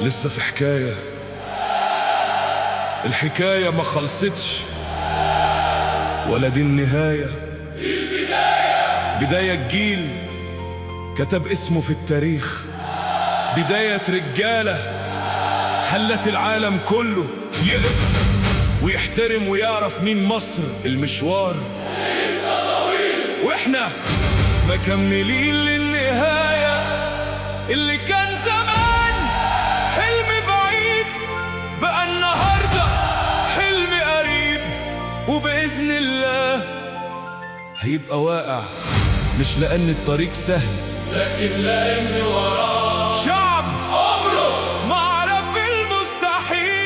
لسه في حكاية، الحكاية ما خلصتش ولا دي النهاية، دي البداية. بداية جيل كتب اسمه في التاريخ، بداية رجالة خلت العالم كله يقف ويحترم ويعرف مين مصر. المشوار لسه طويل واحنا مكملين للنهاية. اللي كان زمان حلم بعيد بقى النهاردة حلم قريب، وبإذن الله هيبقى واقع، مش لأن الطريق سهل لكن لأن وراه شعب عمره ما عرف المستحيل.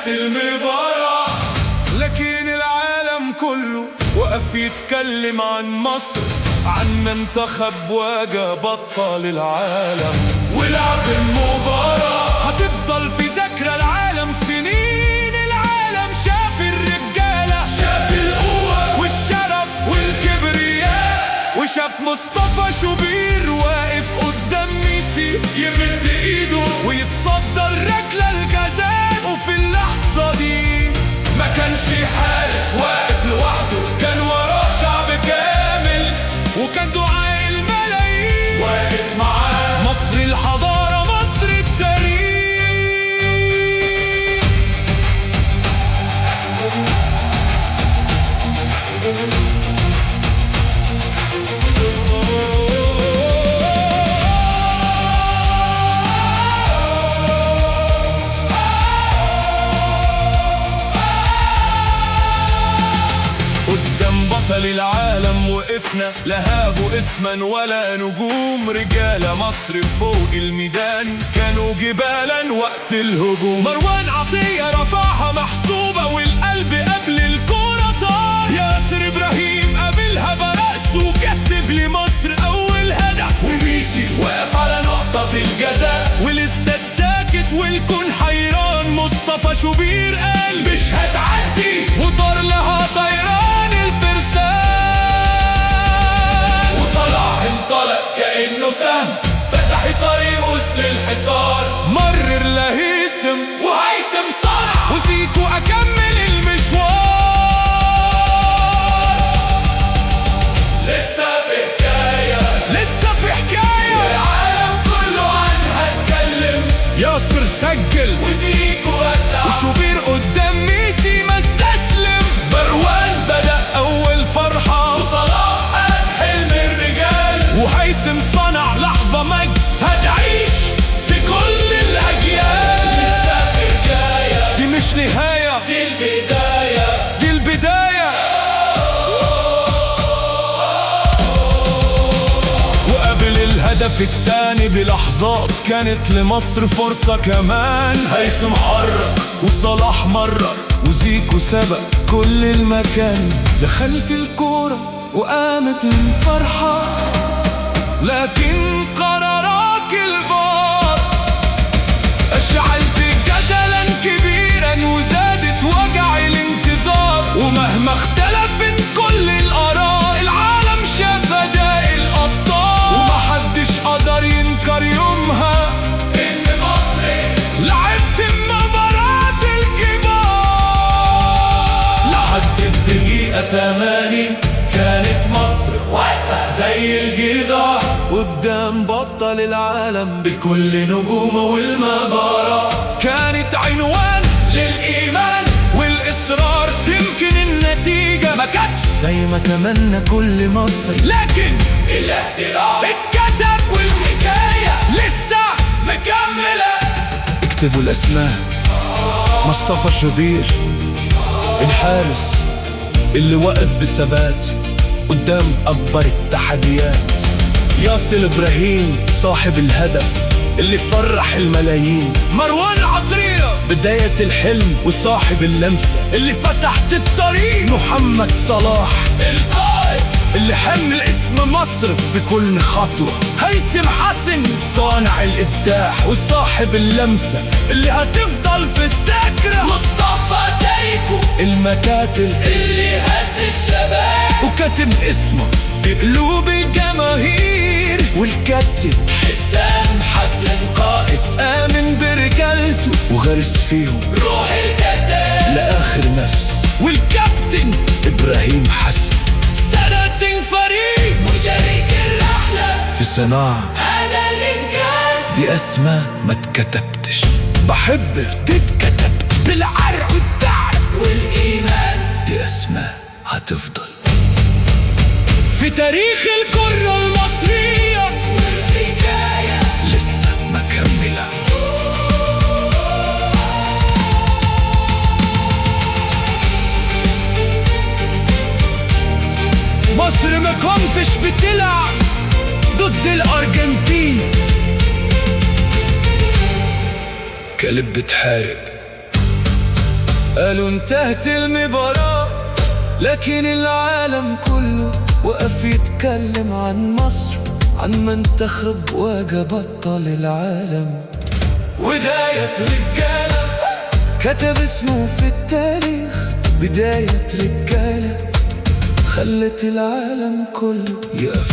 المباراة لكن العالم كله وقف يتكلم عن مصر، عن منتخب واجه بطل العالم ولعب المباراة. هتفضل في ذكرى العالم سنين. العالم شاف الرجالة، شاف القوة والشرف والكبرياء، وشاف مصطفى شوبير واقف قدام ميسي يمد ايده ويتصدر ركلة الجزاء. وفي اللحظة دي ما كانش حارس واقف لوحده، كان وراه شعب كامل وكان دعاء الملايين واقف معاه. مصر الحضارة، مصر التاريخ. بطل العالم وقفنا، لا هابوا اسما ولا نجوم. رجال مصر فوق الميدان كانوا جبالا وقت الهجوم. مروان عطية رفعها محسوبة والقلب قبل الكورة طار. ياسر إبراهيم قابلها برأس وكتب لمصر أول هدف. وميسي واقف على نقطة الجزاء والاستاد ساكت والكون حيران. مصطفى شوبير قال مش هتعدي وطار لها طيران الفرسان. وصلاح انطلق كأنه سهم فتح طريق وسط الحصار. مرر لهيثم وهيثم صنع وزيكو أكمل المشوار. لسه في حكاية، لسه في حكاية العالم كله عنها اتكلم. ياسر سجل وزيكو ودع وشوبير قدام ميسي ما استسلم. مروان بدأ أول فرحة وصلاح قاد حلم الرجال. وهيثم صنع لحظة مجد هتعيش في كل الأجيال. لسه في حكاية، دي مش نهاية، دي البداية، دي البداية. وقبل الهدف التاني بلحظات كانت لمصر فرصة كمان. هيثم حرك وصلاح مرر وزيكو سبق كل المكان. دخلت الكورة وقامت الفرحة لكن قرارك الفار أشعلت جدلا كبيرا وزادت وجع الانتظار. ومهما اختلفت كل الآراء العالم شاف أداء الأبطال. ومحدش قدر ينكر يومها إن مصر لعبت مباراة الكبار. لحد الدقيقة 80 كانت مصر واقفة زي الجدار قدام بطل العالم بكل نجومه والمباراة. كانت عنوان للإيمان والإصرار. يمكن النتيجة ما كانتش زي ما تمنى كل مصري، لكن الاحترام اتكتب والحكاية لسه مكملة. اكتبوا الأسماء: مصطفى شوبير الحارس اللي وقف بثبات قدام أكبر التحديات. ياسر إبراهيم صاحب الهدف اللي فرح الملايين. مروان عطية بداية الحلم وصاحب اللمسة اللي فتحت الطريق. محمد صلاح القائد اللي حمل اسم مصر في كل خطوة. هيثم حسن صانع الإبداع وصاحب اللمسة اللي هتفضل في الذاكرة. مصطفى تايكو المكاتل اللي هز الشباب وكتب اسمه في قلوب الجماهير. والكابتن حسام حسن قائد آمن برجالته وغرس فيهم روح القتال لآخر نفس. والكابتن إبراهيم حسن سند فريق مشارك الرحلة في صناعة هذا الإنجاز. دي أسماء ما اتكتبتش، بحبك دي اتكتبت بالعرق والتعب والإيمان. دي أسماء هتفضل في تاريخ الكرة المصرية والحكاية لسه مكملة. مصر ما كنتش بتلعب ضد الأرجنتين، كلب بتحارب. قالوا انتهت المباراة لكن العالم كله وقف يتكلم عن مصر، عن منتخب واجه بطل العالم. بداية رجالة كتب اسمه في التاريخ، بداية رجالة خلت العالم كله يقف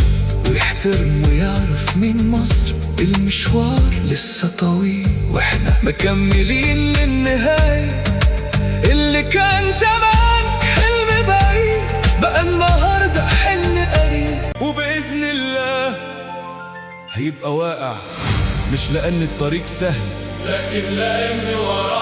ويحترم ويعرف مين مصر. المشوار لسه طويل واحنا مكملين للنهاية. اللي كان زمان حلم بعيد بقى النهارده حلم قريب، وبإذن الله هيبقى واقع، مش لأن الطريق سهل لكن لأن وراه